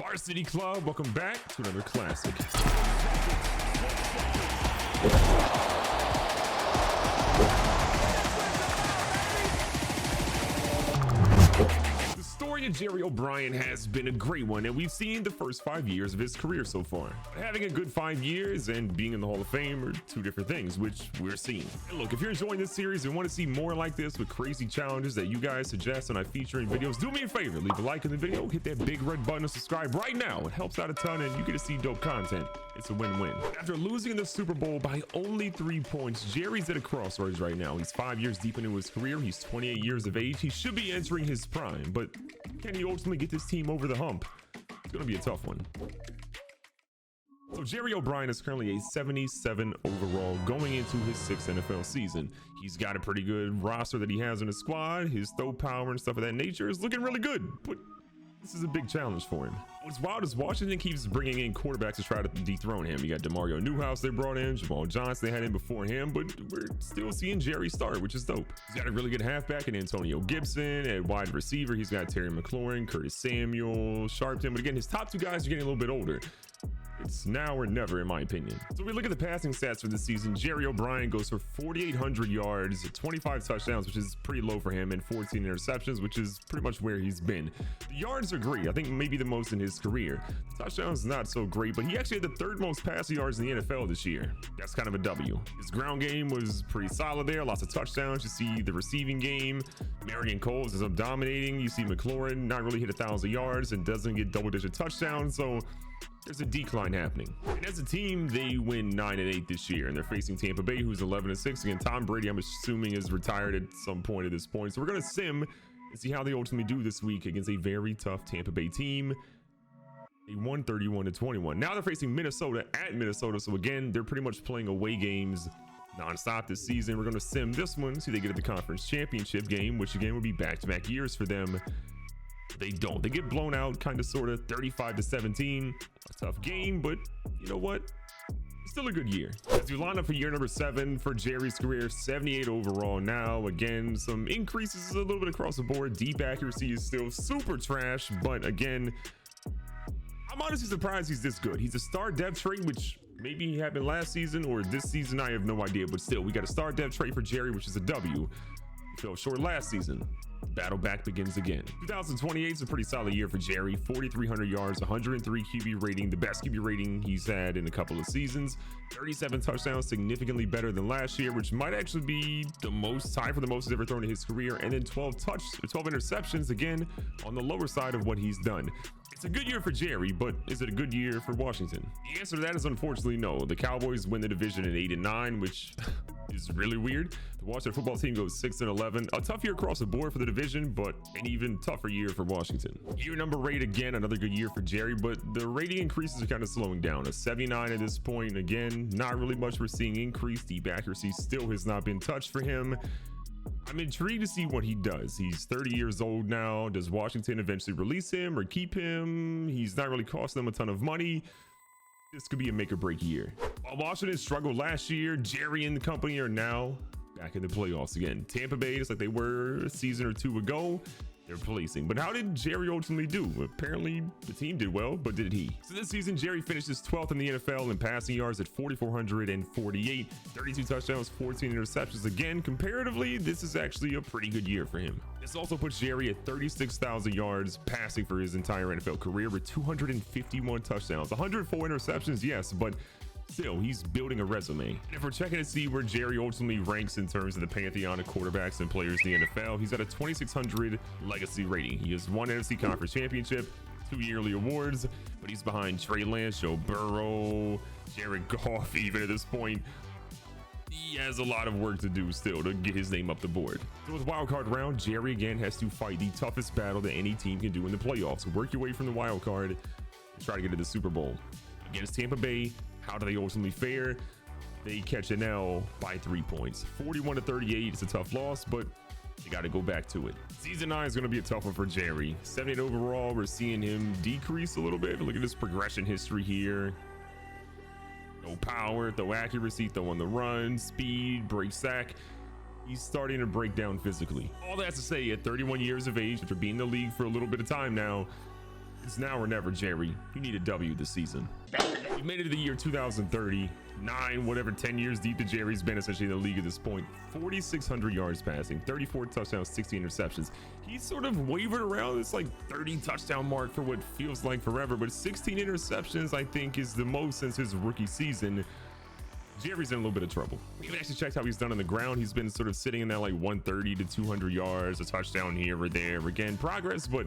Varsity Club, welcome back to another classic. The story of Jerry O'Brien has been a great one, and we've seen the first 5 years of his career so far. But having a good 5 years and being in the Hall of Fame are two different things, which we're seeing. And look, if you're enjoying this series and want to see more like this with crazy challenges that you guys suggest and I feature in videos, do me a favor, leave a like in the video, hit that big red button and subscribe right now. It helps out a ton and you get to see dope content. It's a win-win. After losing in the Super Bowl by only 3 points, Jerry's at a crossroads right now. He's 5 years deep into his career. He's 28 years of age. He should be entering his prime, but can he ultimately get this team over the hump? It's gonna be a tough one. So Jerry O'Brien is currently a 77 overall going into his 6th NFL season. He's got a pretty good roster that he has in his squad. His throw power and stuff of that nature is looking really good, but this is a big challenge for him. What's wild is Washington keeps bringing in quarterbacks to try to dethrone him. You got DeMario Newhouse they brought in, Jamal Johnson they had in before him, but we're still seeing Jerry start, which is dope. He's got a really good halfback in Antonio Gibson. At wide receiver, he's got Terry McLaurin, Curtis Samuel, Sharpton. But again, his top 2 guys are getting a little bit older. It's now or never, in my opinion. So we look at the passing stats for this season. Jerry O'Brien goes for 4,800 yards, 25 touchdowns, which is pretty low for him, and 14 interceptions, which is pretty much where he's been. The yards are great. I think maybe the most in his career. The touchdowns not so great, but he actually had the 3rd most passing yards in the NFL this year. That's kind of a W. His ground game was pretty solid there. Lots of touchdowns. You see the receiving game. Marion Coles is up dominating. You see McLaurin not really hit 1,000 yards and doesn't get double-digit touchdowns. So there's a decline happening. And as a team, they win 9-8 this year, and they're facing Tampa Bay, who's 11-6. Again, Tom Brady, I'm assuming, is retired at some point at this point. So we're going to sim and see how they ultimately do this week against a very tough Tampa Bay team. They won 31-21. Now they're facing Minnesota at Minnesota. So again, they're pretty much playing away games nonstop this season. We're going to sim this one, see they get at the conference championship game, which again would be back-to-back years for them. They don't. They get blown out kind of sort of 35-17. A tough game, but you know what? It's still a good year. As you line up for year number 7 for Jerry's career, 78 overall now. Again, some increases a little bit across the board. Deep accuracy is still super trash, but again, I'm honestly surprised he's this good. He's a star depth trait, which maybe he happened last season or this season. I have no idea, but still, we got a star depth trait for Jerry, which is a W. He fell short last season. Battle back begins again. 2028 is a pretty solid year for Jerry. 4,300 yards, 103 QB rating, the best QB rating he's had in a couple of seasons. 37 touchdowns, significantly better than last year, which might actually be the most, tied for the most he's ever thrown in his career. And then 12 interceptions, again on the lower side of what he's done. It's a good year for Jerry, but is it a good year for Washington? The answer to that is unfortunately no. The Cowboys win the division at 8-9, which is really weird. The Washington football team goes 6-11. A tough year across the board for the division, but an even tougher year for Washington. Year number 8, again, another good year for Jerry, but the rating increases are kind of slowing down. A 79 at this point. Again, not really much we're seeing increase. Deep accuracy still has not been touched for him. I'm intrigued to see what he does. He's 30 years old now. Does Washington eventually release him or keep him? He's not really costing them a ton of money. This could be a make or break year. While Washington struggled last year, Jerry and the company are now back in the playoffs again. Tampa Bay is like they were a season or 2 ago. They're policing. But how did Jerry ultimately do? Apparently the team did well, but did he? So this season, Jerry finishes 12th in the NFL in passing yards at 4,448, 32 touchdowns, 14 interceptions. Again, comparatively, this is actually a pretty good year for him. This also puts Jerry at 36,000 yards passing for his entire NFL career with 251 touchdowns, 104 interceptions, yes, but still, he's building a resume. And if we're checking to see where Jerry ultimately ranks in terms of the pantheon of quarterbacks and players in the NFL, he's at a 2,600 legacy rating. He has 1 NFC conference championship, 2 yearly awards, but he's behind Trey Lance, Joe Burrow, Jared Goff. Even at this point, he has a lot of work to do still to get his name up the board. So with wild card round, Jerry again has to fight the toughest battle that any team can do in the playoffs. Work your way from the wild card and try to get to the Super Bowl. Against Tampa Bay, how do they ultimately fare? They catch an L by 3 points. 41-38. It's a tough loss, but they got to go back to it. Season 9 is going to be a tough one for Jerry. 78 overall. We're seeing him decrease a little bit. Look at his progression history here. No power, throw accuracy, throw on the run, speed, break sack. He's starting to break down physically. All that's to say, at 31 years of age, after being in the league for a little bit of time now, It's now or never, Jerry. You need a W this season. You made it to the year 2039, whatever, 10 years deep that Jerry's been essentially in the league at this point. 4,600 yards passing, 34 touchdowns, 60 interceptions. He's sort of wavered around this like 30 touchdown mark for what feels like forever, but 16 interceptions I think is the most since his rookie season. Jerry's in a little bit of trouble. We haven't actually checked how he's done on the ground. He's been sort of sitting in that like 130 to 200 yards, a touchdown here or there. Again, progress, but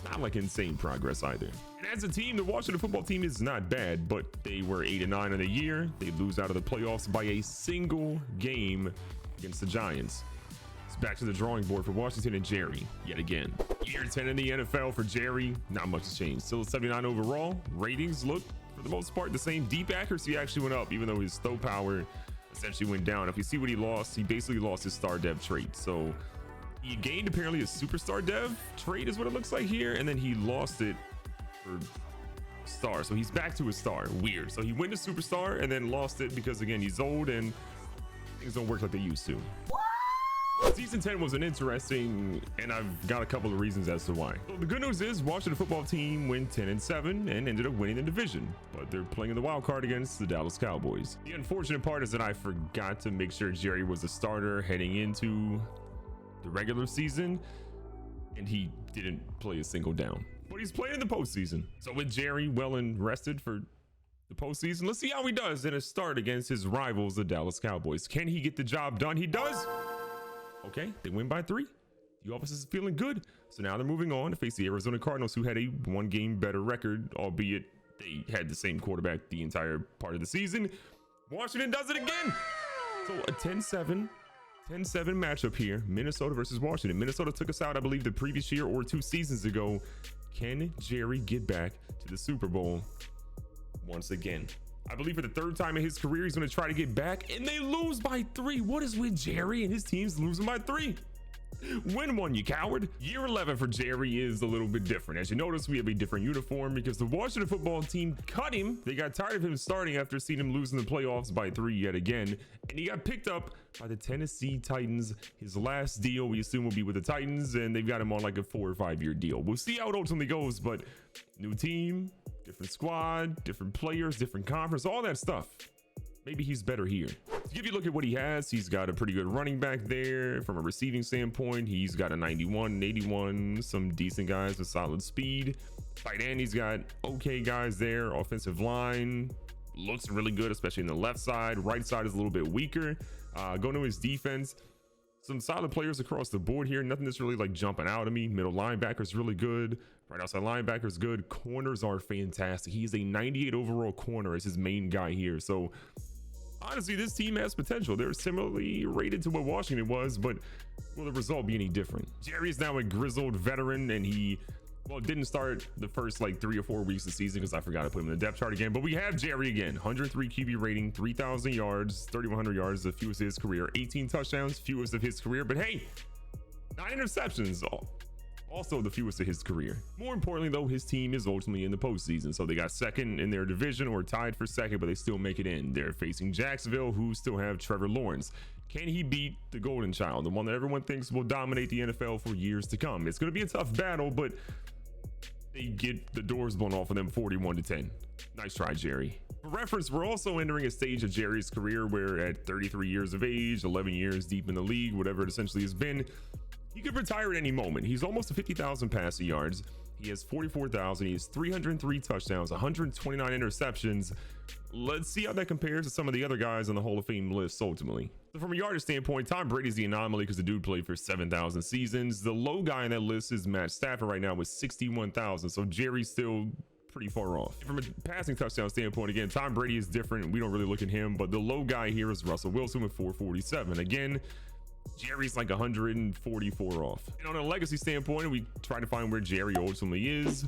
not like insane progress either. And as a team, the Washington football team is not bad, but they were 8-9 on the year. They lose out of the playoffs by a single game against the Giants. It's back to the drawing board for Washington and Jerry yet again. Year 10 in the NFL for Jerry, not much has changed. Still 79 overall. Ratings look, for the most part, the same. Deep accuracy actually went up, even though his throw power essentially went down. If you see what he lost, he basically lost his star dev trait. So he gained apparently a superstar dev trait is what it looks like here, and then he lost it for star. So he's back to a star. Weird. So he went to superstar and then lost it because again he's old and things don't work like they used to. Season 10 was an interesting, and I've got a couple of reasons as to why. So the good news is Washington football team went 10-7 and ended up winning the division, but they're playing in the wild card against the Dallas Cowboys. The unfortunate part is that I forgot to make sure Jerry was a starter heading into the regular season, and he didn't play a single down, but he's playing in the postseason. So with Jerry well and rested for the postseason, let's see how he does in a start against his rivals, the Dallas Cowboys. Can he get the job done? He does. Okay, they win by 3. The offense is feeling good. So now they're moving on to face the Arizona Cardinals, who had a 1-game better record, albeit they had the same quarterback the entire part of the season. Washington does it again. So a 10-7 matchup here, Minnesota versus Washington. Minnesota took us out, I believe, the previous year or 2 seasons ago. Can Jerry get back to the Super Bowl once again? I believe for the 3rd time in his career, he's going to try to get back, and they lose by 3. What is with Jerry and his team's losing by 3? Win one, you coward. Year 11 for Jerry is a little bit different. As you notice, we have a different uniform because the Washington football team cut him. They got tired of him starting after seeing him losing the playoffs by 3 yet again, and he got picked up by the Tennessee Titans. His last deal, we assume, will be with the Titans, and they've got him on like a 4 or 5 year deal. We'll see how it ultimately goes, but new team, different squad, different players, different conference, all that stuff. Maybe he's better here. To give you a look at what he has, he's got a pretty good running back there. From a receiving standpoint, he's got a 91 and 81, some decent guys with solid speed. Tight end, he's got okay guys there. Offensive line looks really good, especially in the left side. Right side is a little bit weaker. Going to his defense, some solid players across the board here. Nothing that's really like jumping out at me. Middle linebacker is really good. Right outside linebacker is good. Corners are fantastic. He's a 98 overall corner as his main guy here. So honestly, this team has potential. They're similarly rated to what Washington was, but will the result be any different? Jerry is now a grizzled veteran, and he, well, didn't start the first like 3 or 4 weeks of the season because I forgot to put him in the depth chart again. But we have Jerry again. 103 QB rating, 3,000 yards, 3,100 yards, the fewest of his career. 18 touchdowns, fewest of his career. But hey, 9 interceptions, also the fewest of his career. More importantly, though, his team is ultimately in the postseason. So they got second in their division, or tied for second, but they still make it in. They're facing Jacksonville, who still have Trevor Lawrence. Can he beat the golden child, the one that everyone thinks will dominate the NFL for years to come? It's going to be a tough battle, but they get the doors blown off of them 41-10. Nice try, Jerry. For reference, we're also entering a stage of Jerry's career where at 33 years of age, 11 years deep in the league, whatever it essentially has been, he could retire at any moment. He's almost to 50,000 passing yards. He has 44,000. He has 303 touchdowns, 129 interceptions. Let's see how that compares to some of the other guys on the Hall of Fame list ultimately. So from a yardage standpoint, Tom Brady's the anomaly because the dude played for 7,000 seasons. The low guy on that list is Matt Stafford right now with 61,000. So Jerry's still pretty far off. From a passing touchdown standpoint, again, Tom Brady is different. We don't really look at him, but the low guy here is Russell Wilson with 447. Again, Jerry's like 144 off. And on a legacy standpoint, we try to find where Jerry ultimately is.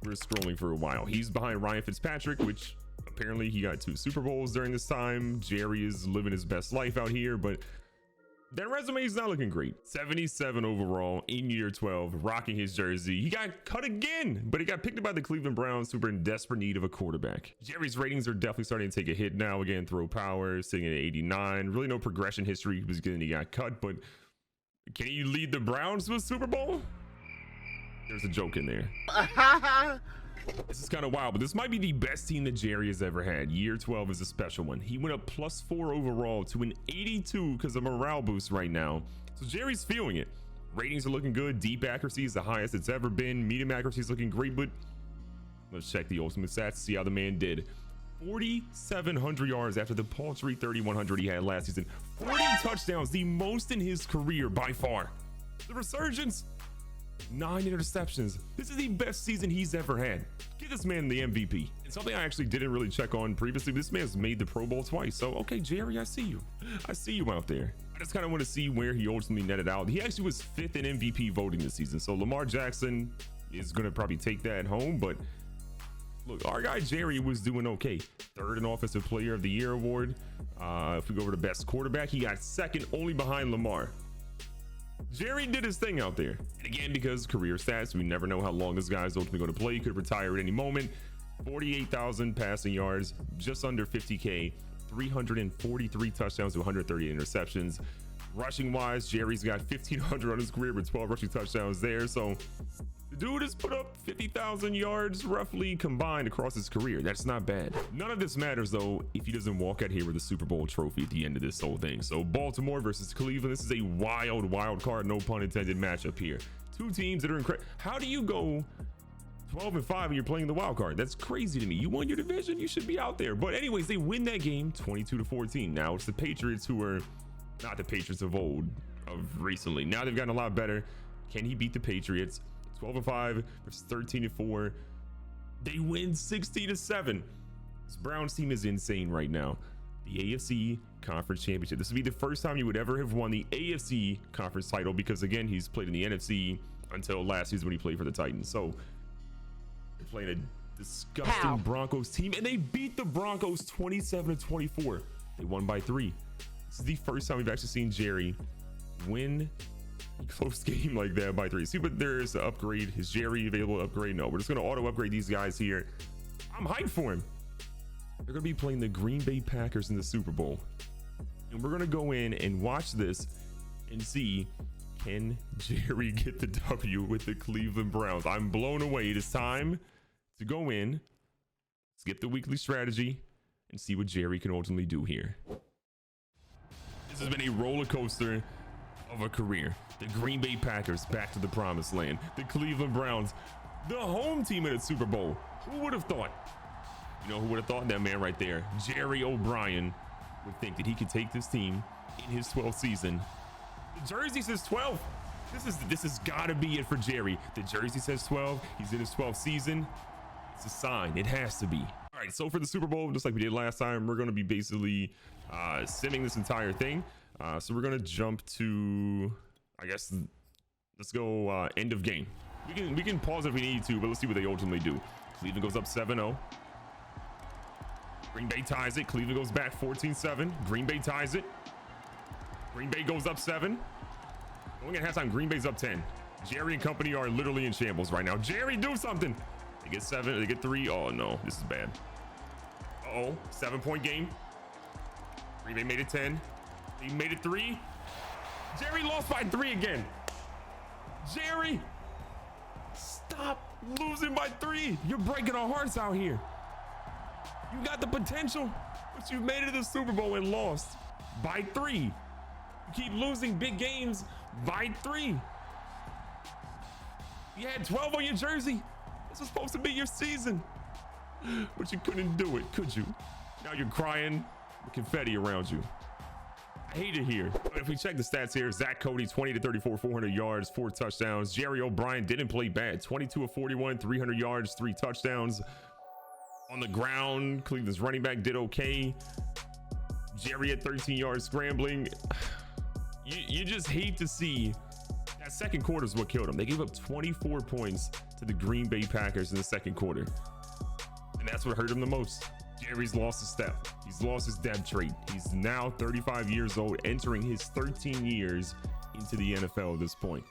We're scrolling for a while. He's behind Ryan Fitzpatrick, which apparently he got 2 Super Bowls during this time. Jerry is living his best life out here, but that resume is not looking great. 77 overall in year 12, rocking his jersey. He got cut again, but he got picked up by the Cleveland Browns, who were in desperate need of a quarterback. Jerry's ratings are definitely starting to take a hit now. Again, throw power, sitting at 89. Really no progression history because he got cut, but can he lead the Browns to a Super Bowl? There's a joke in there. This is kind of wild, but this might be the best team that Jerry has ever had. Year 12 is a special one. He went up +4 overall to an 82 because of morale boost right now. So Jerry's feeling it. Ratings are looking good. Deep accuracy is the highest it's ever been. Medium accuracy is looking great, but let's check the ultimate stats, see how the man did. 4,700 yards after the paltry 3,100 he had last season. 40 touchdowns, the most in his career by far. The resurgence, 9 interceptions. This is the best season he's ever had. Give this man the MVP. And something I actually didn't really check on previously, this man's made the Pro Bowl twice. So, okay, Jerry, I see you. I see you out there. I just kind of want to see where he ultimately netted out. He actually was 5th in MVP voting this season. So Lamar Jackson is going to probably take that home. But look, our guy Jerry was doing okay. 3rd in Offensive Player of the Year award. If we go over to best quarterback, he got 2nd only behind Lamar. Jerry did his thing out there. And again, because career stats, we never know how long this guy's ultimately going to play. He could retire at any moment. 48,000 passing yards, just under 50K, 343 touchdowns to 138 interceptions. Rushing wise, Jerry's got 1,500 on his career with 12 rushing touchdowns there. So the dude has put up 50,000 yards roughly combined across his career. That's not bad. None of this matters though if he doesn't walk out here with a Super Bowl trophy at the end of this whole thing. So Baltimore versus Cleveland. This is a wild card, no pun intended, matchup here. Two teams that are incredible. How do you go 12-5 and you're playing the wild card? That's crazy to me. You won your division, you should be out there. But anyways, they win that game 22-14. Now it's the Patriots who are not the Patriots of old, of recently. Now they've gotten a lot better. Can he beat the Patriots? 12-5 versus 13-4. They win 16-7. This Browns team is insane right now. The AFC Conference Championship. This would be the first time you would ever have won the AFC Conference title, because again, he's played in the NFC until last season when he played for the Titans. So they're playing a disgusting Broncos team, and they beat the Broncos 27-24. They won by 3. This is the first time we've actually seen Jerry win a close game like that by 3. See, but there's the upgrade. Is Jerry available to upgrade? No, we're just going to auto upgrade these guys here. I'm hyped for him. They're going to be playing the Green Bay Packers in the Super Bowl. And we're going to go in and watch this and see, can Jerry get the W with the Cleveland Browns? I'm blown away. It is time to go in, skip the weekly strategy, and see what Jerry can ultimately do here. This has been a roller coaster of a career. The Green Bay Packers back to the promised land. The Cleveland Browns, the home team at the Super Bowl. Who would have thought? You know who would have thought? That man right there, Jerry O'Brien, would think that he could take this team in his 12th season. The jersey says 12. This has got to be it for Jerry. The jersey says 12. He's in his 12th season. It's a sign. It has to be. All right, so for the Super Bowl, just like we did last time, we're going to be basically simming this entire thing. So we're going to jump to, I guess, let's go end of game. We can pause if we need to, but let's see what they ultimately do. Cleveland goes up 7-0. Green Bay ties it. Cleveland goes back 14-7. Green Bay ties it. Green Bay goes up 7. Going at halftime, Green Bay's up 10. Jerry and company are literally in shambles right now. Jerry, do something. They get 7. They get 3. Oh, no. This is bad. Uh-oh. 7-point game. Green Bay made it 10. He made it 3. Jerry lost by 3 again. Jerry, stop losing by 3. You're breaking our hearts out here. You got the potential, but you made it to the Super Bowl and lost by 3. You keep losing big games by 3. You had 12 on your jersey. This was supposed to be your season, but you couldn't do it, could you? Now you're crying with confetti around you. I hate it here. But if we check the stats here, Zach Cody, 20-34, 400 yards, 4 touchdowns. Jerry O'Brien didn't play bad. 22-41, 300 yards, 3 touchdowns. On the ground, Cleveland's running back did okay. Jerry had 13 yards scrambling. You just hate to see that second quarter is what killed him. They gave up 24 points to the Green Bay Packers in the second quarter. And that's what hurt him the most. Jerry's lost his step. He's lost his depth trait. He's now 35 years old, entering his 13 years into the NFL at this point.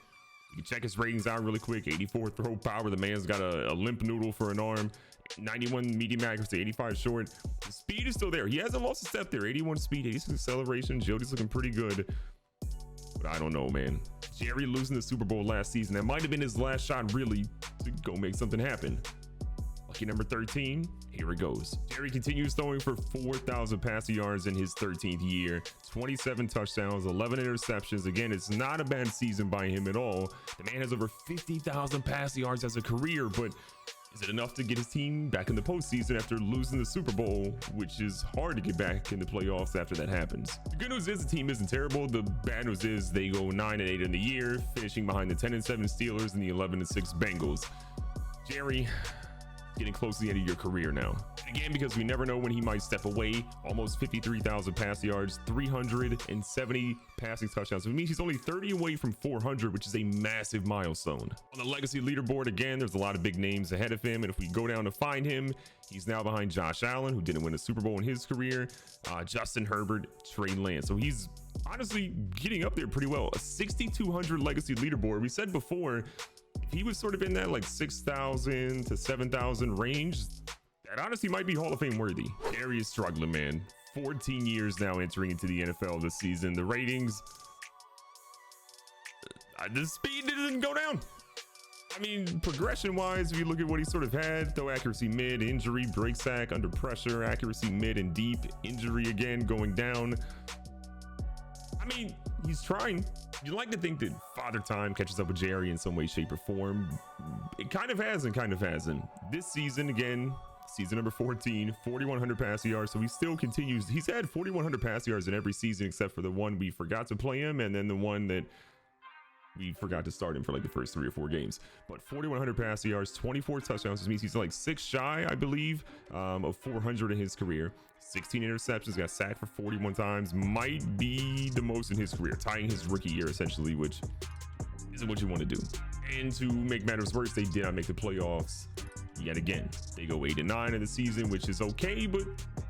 You can check his ratings out really quick. 84 throw power. The man's got a limp noodle for an arm. 91 medium accuracy, 85 short. The speed is still there. He hasn't lost a step there. 81 speed, 86 acceleration. Jody's looking pretty good. But I don't know, man. Jerry losing the Super Bowl last season, that might have been his last shot really to go make something happen. Lucky number 13, here it goes. Jerry continues throwing for 4,000 passing yards in his 13th year, 27 touchdowns, 11 interceptions. Again, it's not a bad season by him at all. The man has over 50,000 passing yards as a career, but is it enough to get his team back in the postseason after losing the Super Bowl, which is hard to get back in the playoffs after that happens? The good news is the team isn't terrible. The bad news is they go 9-8 in the year, finishing behind the 10-7 Steelers and the 11-6 Bengals. Jerry, getting close to the end of your career now. Again, because we never know when he might step away. Almost 53,000 pass yards, 370 passing touchdowns. It means he's only 30 away from 400, which is a massive milestone. On the legacy leaderboard, again, there's a lot of big names ahead of him. And if we go down to find him, he's now behind Josh Allen, who didn't win a Super Bowl in his career, Justin Herbert, Trey Lance. So he's honestly getting up there pretty well. A 6,200 legacy leaderboard. We said before, if he was sort of in that like 6,000 to 7,000 range, that honestly might be Hall of Fame worthy. Jerry is struggling, man. 14 years now entering into the NFL this season. The ratings, the speed didn't go down. I mean, progression wise, if you look at what he sort of had, throw accuracy mid, injury, break sack, under pressure, accuracy mid and deep, injury again, going down. I mean, he's trying. You'd like to think that Father Time catches up with Jerry in some way, shape, or form. It kind of has and kind of hasn't. This season, again, season number 14, 4,100 passing yards. So he still continues. He's had 4,100 passing yards in every season except for the one we forgot to play him, and then the one that we forgot to start him for like the first 3 or 4 games. But 4,100 passing yards, 24 touchdowns, which means he's like 6 shy, I believe, of 400 in his career. 16 interceptions, got sacked for 41 times, might be the most in his career, tying his rookie year essentially, which isn't what you want to do. And to make matters worse, they did not make the playoffs yet again. They go 8-9 in the season, which is okay, but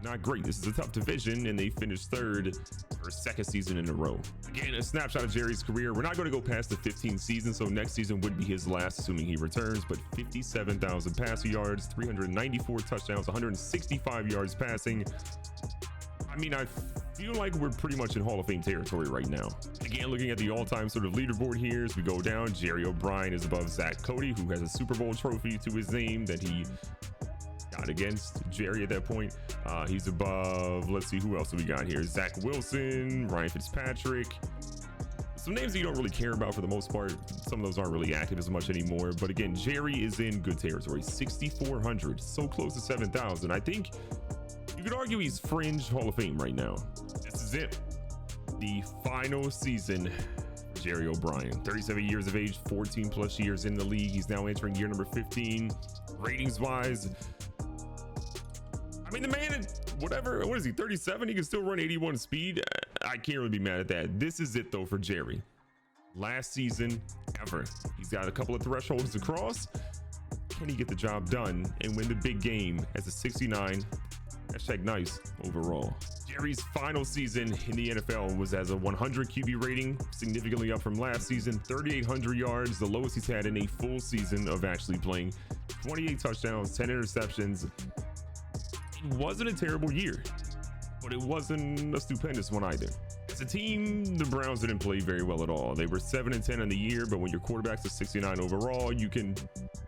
not great. This is a tough division, and they finished 3rd for 2nd season in a row. Again, a snapshot of Jerry's career. We're not going to go past the 15th season, so next season would be his last, assuming he returns, but 57,000 passing yards, 394 touchdowns, 165 yards passing. I mean, I feel like we're pretty much in Hall of Fame territory right now. Again, looking at the all-time sort of leaderboard here, as we go down, Jerry O'Brien is above Zach Cody, who has a Super Bowl trophy to his name that he got against Jerry at that point. He's above, let's see, who else do we got here? Zach Wilson, Ryan Fitzpatrick. Some names that you don't really care about for the most part. Some of those aren't really active as much anymore. But again, Jerry is in good territory. 6,400, so close to 7,000. I think you could argue he's fringe Hall of Fame right now. This is it. The final season for Jerry O'Brien. 37 years of age, 14 plus years in the league. He's now entering year number 15. Ratings wise, I mean, the man, whatever, what is he, 37? He can still run 81 speed. I can't really be mad at that. This is it though for Jerry. Last season ever. He's got a couple of thresholds to cross. Can he get the job done and win the big game as a 69? Hashtag nice overall. Jerry's final season in the NFL was as a 100 QB rating, significantly up from last season. 3,800 yards, the lowest he's had in a full season of actually playing. 28 touchdowns, 10 interceptions. It wasn't a terrible year, but it wasn't a stupendous one either. As a team, the Browns didn't play very well at all. They were 7-10 on the year, but when your quarterback's a 69 overall, you can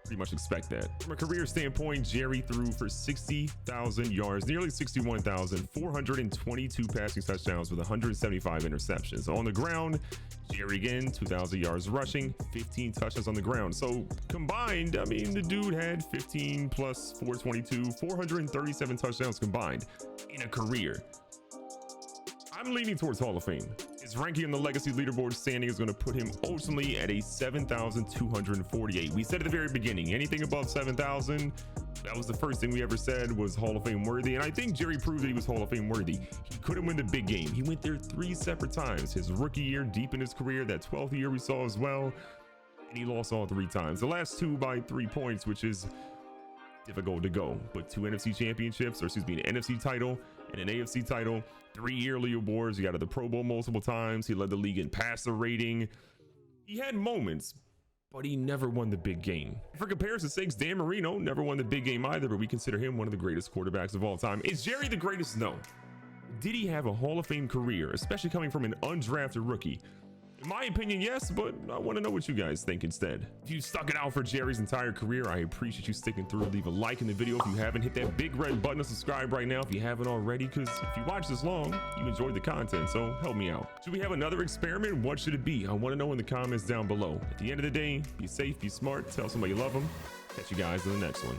pretty much expect that. From a career standpoint, Jerry threw for 60,000 yards, nearly 61,000, 422 passing touchdowns with 175 interceptions. On the ground, Jerry again, 2,000 yards rushing, 15 touchdowns on the ground. So combined, I mean, the dude had 15 plus 422, 437 touchdowns combined in a career. I'm leaning towards Hall of Fame. His ranking on the legacy leaderboard standing is going to put him ultimately at a 7,248. We said at the very beginning, anything above 7,000, that was the first thing we ever said was Hall of Fame worthy. And I think Jerry proved that he was Hall of Fame worthy. He couldn't win the big game. He went there 3 separate times. His rookie year, deep in his career, that 12th year we saw as well. And he lost all 3 times. The last 2 by 3 points, which is difficult to go. But 2 NFC championships, or excuse me, an NFC title and an AFC title, 3 yearly awards. He got to the Pro Bowl multiple times. He led the league in passer rating. He had moments, but he never won the big game. For comparison's sakes, Dan Marino never won the big game either, but we consider him one of the greatest quarterbacks of all time. Is Jerry the greatest? No. Did he have a Hall of Fame career, especially coming from an undrafted rookie? In my opinion, yes, but I want to know what you guys think instead. If you stuck it out for Jerry's entire career, I appreciate you sticking through. Leave a like in the video if you haven't. Hit that big red button to subscribe right now if you haven't already, because if you watch this long, you enjoyed the content, so help me out. Should we have another experiment? What should it be? I want to know in the comments down below. At the end of the day, be safe, be smart, tell somebody you love them. Catch you guys in the next one.